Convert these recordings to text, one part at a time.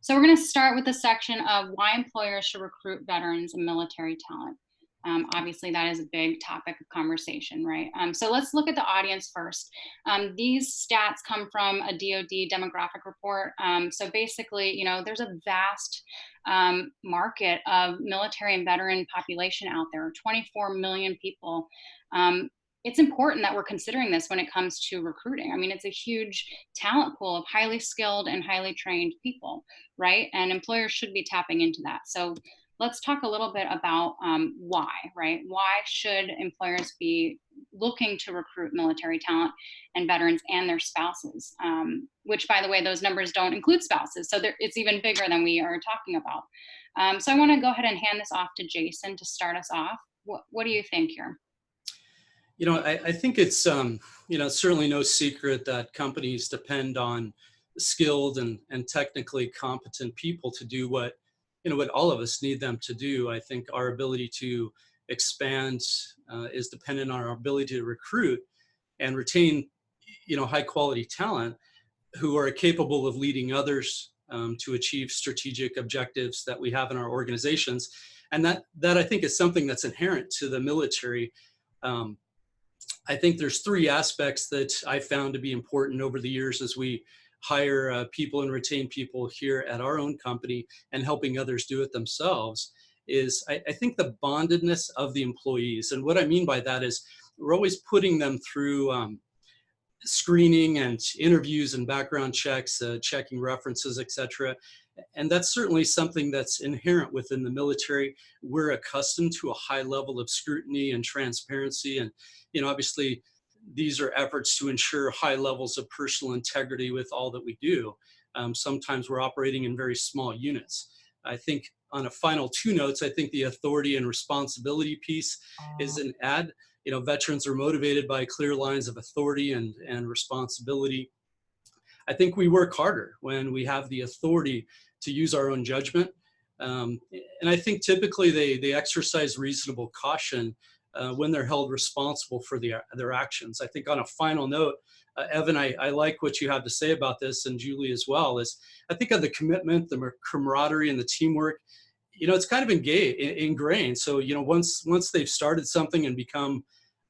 So we're going to start with the section of why employers should recruit veterans and military talent. Obviously, that is a big topic of conversation, right? So let's look at the audience first. These stats come from a DoD demographic report. So basically, there's a vast market of military and veteran population out there, 24 million people. It's important that we're considering this when it comes to recruiting. I mean, it's a huge talent pool of highly skilled and highly trained people, right? And employers should be tapping into that. So let's talk a little bit about why, right? Why should employers be looking to recruit military talent and veterans and their spouses? Which, by the way, those numbers don't include spouses. So it's even bigger than we are talking about. So I want to go ahead and hand this off to Jasen to start us off. What do you think here? I think it's, certainly no secret that companies depend on skilled and technically competent people to do what all of us need them to do. I think our ability to expand is dependent on our ability to recruit and retain, high quality talent who are capable of leading others to achieve strategic objectives that we have in our organizations. And that I think is something that's inherent to the military. I think there's three aspects that I found to be important over the years as we hire people and retain people here at our own company and helping others do it themselves is I think the bondedness of the employees. And what I mean by that is we're always putting them through screening and interviews and background checks, checking references, etc. And that's certainly something that's inherent within the military. We're accustomed to a high level of scrutiny and transparency. And, obviously, these are efforts to ensure high levels of personal integrity with all that we do. Sometimes we're operating in very small units. I think on a final two notes, I think the authority and responsibility piece is an add. Veterans are motivated by clear lines of authority and responsibility. I think we work harder when we have the authority to use our own judgment. And I think typically they exercise reasonable caution when they're held responsible for their actions. I think on a final note, Evan, I like what you have to say about this, and Julie as well, is I think of the commitment, the camaraderie, and the teamwork, it's kind of ingrained. So, once they've started something and become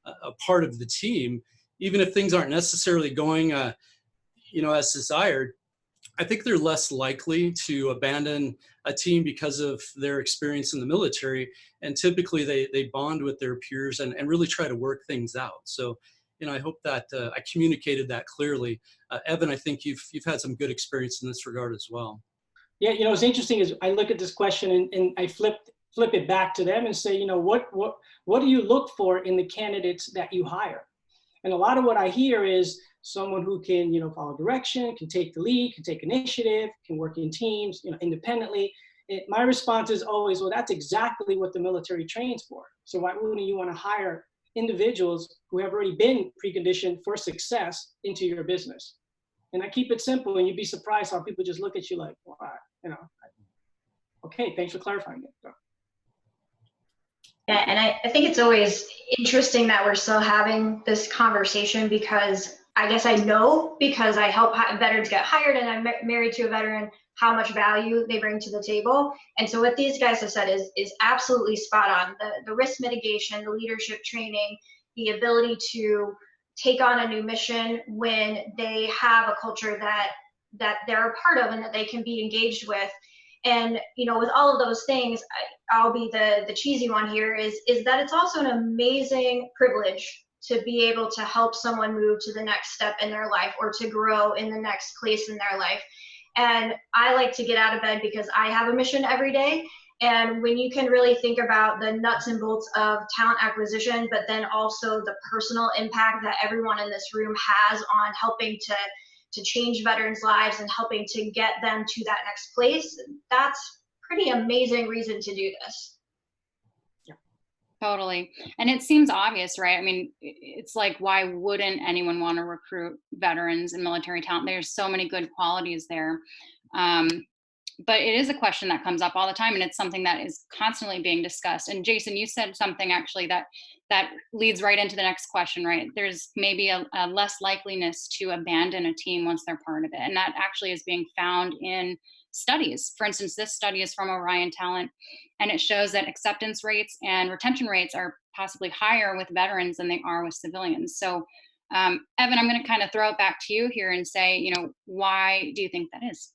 a part of the team, even if things aren't necessarily going, as desired, I think they're less likely to abandon a team because of their experience in the military. And typically they bond with their peers and really try to work things out. So, I hope that I communicated that clearly. Evan, I think you've had some good experience in this regard as well. Yeah, what's interesting is I look at this question and I flip it back to them and say, what do you look for in the candidates that you hire? And a lot of what I hear is someone who can, follow direction, can take the lead, can take initiative, can work in teams, independently. My response is always, well, that's exactly what the military trains for. So why wouldn't you want to hire individuals who have already been preconditioned for success into your business? And I keep it simple, and you'd be surprised how people just look at you like, wow, okay, thanks for clarifying it. So. Yeah, and I think it's always interesting that we're still having this conversation because I guess I know because I help veterans get hired and I'm married to a veteran, how much value they bring to the table. And so what these guys have said is absolutely spot on. The risk mitigation, the leadership training, the ability to take on a new mission when they have a culture that they're a part of and that they can be engaged with. And, with all of those things, I'll be the cheesy one here, is that it's also an amazing privilege to be able to help someone move to the next step in their life or to grow in the next place in their life. And I like to get out of bed because I have a mission every day. And when you can really think about the nuts and bolts of talent acquisition, but then also the personal impact that everyone in this room has on helping to change veterans' lives and helping to get them to that next place, that's pretty amazing reason to do this. Totally. And it seems obvious, right? I mean, it's like, why wouldn't anyone want to recruit veterans and military talent? There's so many good qualities there. but it is a question that comes up all the time, and it's something that is constantly being discussed. And Jason, you said something actually that leads right into the next question, right? There's maybe a less likeliness to abandon a team once they're part of it. And that actually is being found in studies. For instance, this study is from Orion Talent, and it shows that acceptance rates and retention rates are possibly higher with veterans than they are with civilians. So Evan, I'm going to kind of throw it back to you here and say, why do you think that is?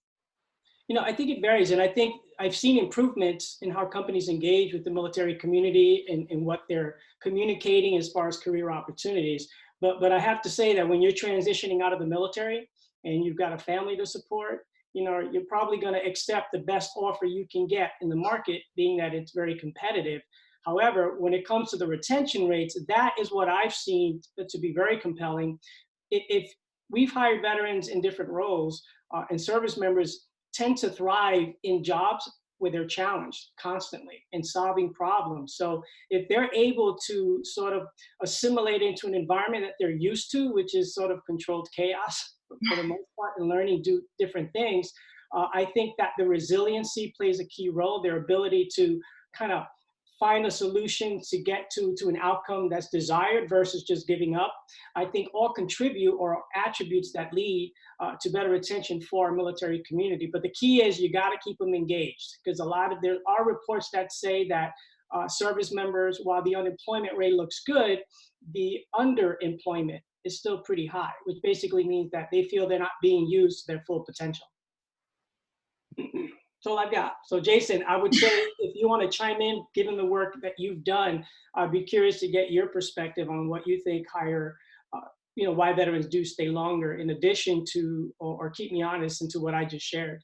I think it varies. And I think I've seen improvements in how companies engage with the military community and what they're communicating as far as career opportunities. But I have to say that when you're transitioning out of the military and you've got a family to support, you're probably going to accept the best offer you can get in the market, being that it's very competitive. However, when it comes to the retention rates, that is what I've seen to be very compelling. If we've hired veterans in different roles, and service members tend to thrive in jobs where they're challenged constantly and solving problems. So if they're able to sort of assimilate into an environment that they're used to, which is sort of controlled chaos for the most part, and learning to do different things, I think that the resiliency plays a key role, their ability to kind of find a solution to get to an outcome that's desired versus just giving up, I think all contribute or are attributes that lead to better retention for our military community. But the key is you got to keep them engaged, because there are reports that say that service members, while the unemployment rate looks good, the underemployment is still pretty high, which basically means that they feel they're not being used to their full potential. That's all I've got. So Jason, I would say if you want to chime in, given the work that you've done, I'd be curious to get your perspective on what you think why veterans do stay longer, in addition to, or keep me honest, into what I just shared.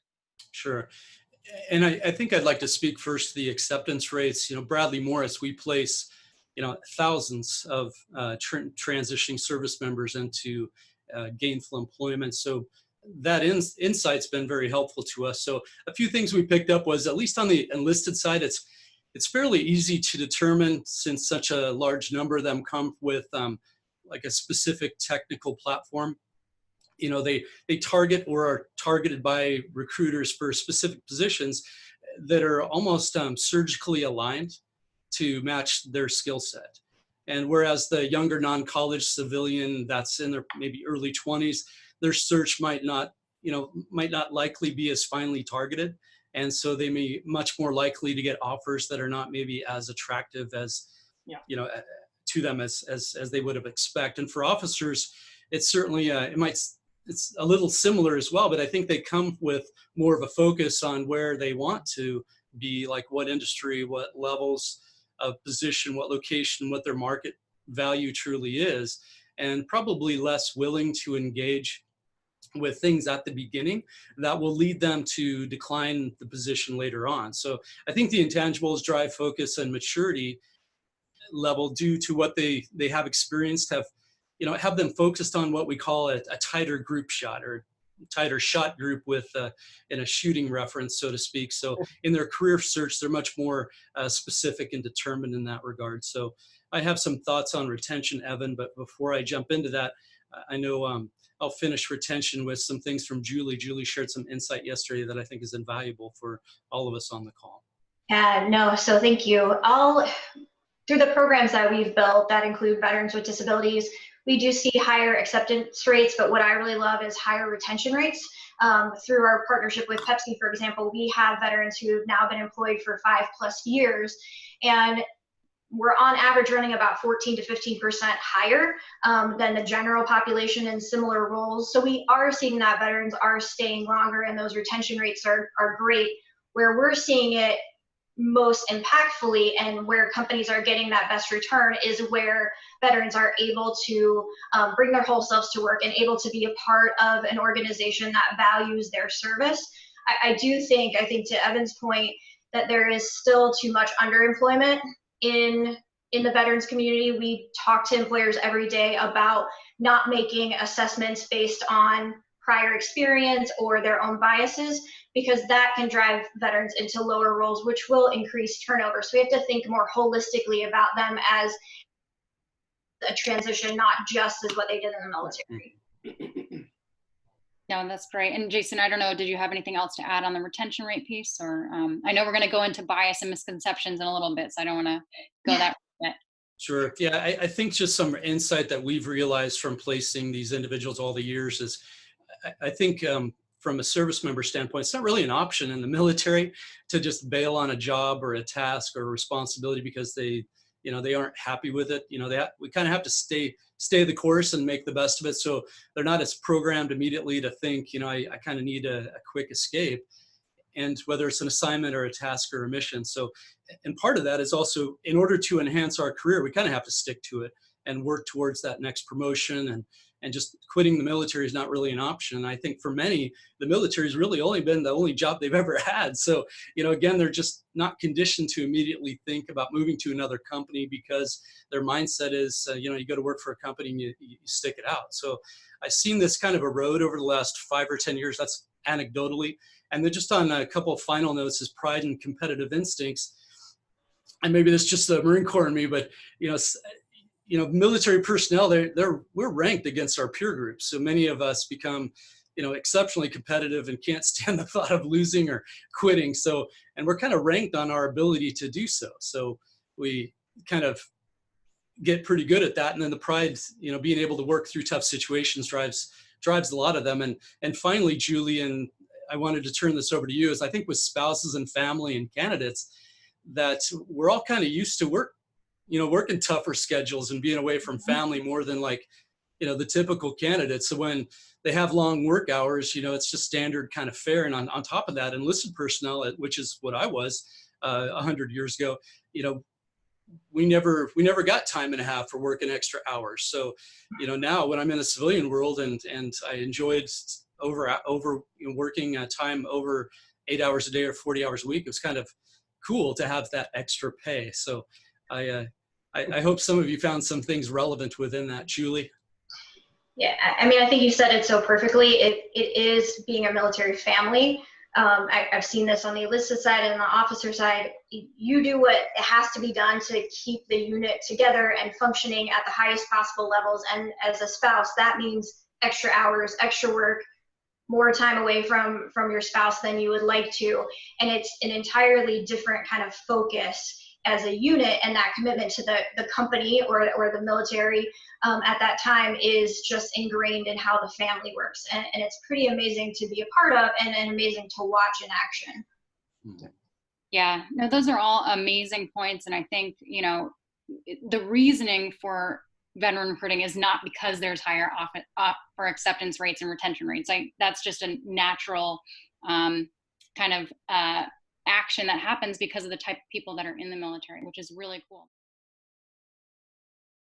Sure. And I think I'd like to speak first to the acceptance rates. Bradley Morris, we place, thousands of transitioning service members into gainful employment. So that insight's been very helpful to us. So a few things we picked up was, at least on the enlisted side, it's fairly easy to determine, since such a large number of them come with like a specific technical platform. They target or are targeted by recruiters for specific positions that are almost surgically aligned to match their skill set. And whereas the younger non-college civilian that's in their maybe early 20s, their search might not likely be as finely targeted. And so they may be much more likely to get offers that are not maybe as attractive as, to them as they would have expected. And for officers, it's certainly, it's a little similar as well, but I think they come with more of a focus on where they want to be, like what industry, what levels of position, what location, what their market value truly is, and probably less willing to engage with things at the beginning that will lead them to decline the position later on. So I think the intangibles, drive, focus, and maturity level, due to what they have experienced, have them focused on what we call a tighter group shot, or tighter shot group with in a shooting reference, so to speak. So in their career search, they're much more specific and determined in that regard. So I have some thoughts on retention, Evan, but before I jump into that, I know I'll finish retention with some things from Julie. Julie shared some insight yesterday that I think is invaluable for all of us on the call. So thank you. Through the programs that we've built that include veterans with disabilities, we do see higher acceptance rates, but what I really love is higher retention rates. Through our partnership with Pepsi, for example, we have veterans who have now been employed for 5+ years, and we're on average running about 14 to 15% higher than the general population in similar roles. So we are seeing that veterans are staying longer, and those retention rates are great. Where we're seeing it most impactfully and where companies are getting that best return is where veterans are able to bring their whole selves to work and able to be a part of an organization that values their service. I think to Evan's point, that there is still too much underemployment in the veterans community. We talk to employers every day about not making assessments based on prior experience or their own biases, because that can drive veterans into lower roles, which will increase turnover. So we have to think more holistically about them as a transition, not just as what they did in the military. No, that's great. And Jason, I don't know, did you have anything else to add on the retention rate piece? Or I know we're going to go into bias and misconceptions in a little bit, so I don't want to go that bit. Sure. Yeah, I think just some insight that we've realized from placing these individuals all the years is, I think from a service member standpoint, it's not really an option in the military to just bail on a job or a task or a responsibility because they aren't happy with it. We kind of have to stay the course and make the best of it. So they're not as programmed immediately to think, I kind of need a quick escape. And whether it's an assignment or a task or a mission. So, and part of that is also, in order to enhance our career, we kind of have to stick to it and work towards that next promotion. And just quitting the military is not really an option. And I think for many, the military has really only been the only job they've ever had. So, again, they're just not conditioned to immediately think about moving to another company because their mindset is, you go to work for a company and you stick it out. So I've seen this kind of erode over the last 5 or 10 years. That's anecdotally. And then just on a couple of final notes is pride and competitive instincts. And maybe that's just the Marine Corps in me, but military personnel, we're ranked against our peer groups. So many of us become, exceptionally competitive and can't stand the thought of losing or quitting. So, and we're kind of ranked on our ability to do so. So we kind of get pretty good at that. And then the pride, being able to work through tough situations drives a lot of them. And finally, Julie, and I wanted to turn this over to you, is I think with spouses and family and candidates that we're all kind of used to working tougher schedules and being away from family more than the typical candidates. So when they have long work hours, it's just standard kind of fare. And on top of that, enlisted personnel, which is what I was 100 years ago, we never got time and a half for working extra hours. So, now when I'm in the civilian world and I enjoyed over working time over 8 hours a day or 40 hours a week, it was kind of cool to have that extra pay. So I hope some of you found some things relevant within that. Julie? Yeah, I mean, I think you said it so perfectly. It is being a military family. I've seen this on the enlisted side and the officer side. You do what has to be done to keep the unit together and functioning at the highest possible levels. And as a spouse, that means extra hours, extra work, more time away from your spouse than you would like to. And it's an entirely different kind of focus as a unit, and that commitment to the company or the military at that time is just ingrained in how the family works. And it's pretty amazing to be a part of and amazing to watch in action. Yeah, no, those are all amazing points. And I think, the reasoning for veteran recruiting is not because there's higher for acceptance rates and retention rates. That's just a natural kind of action that happens because of the type of people that are in the military, which is really cool.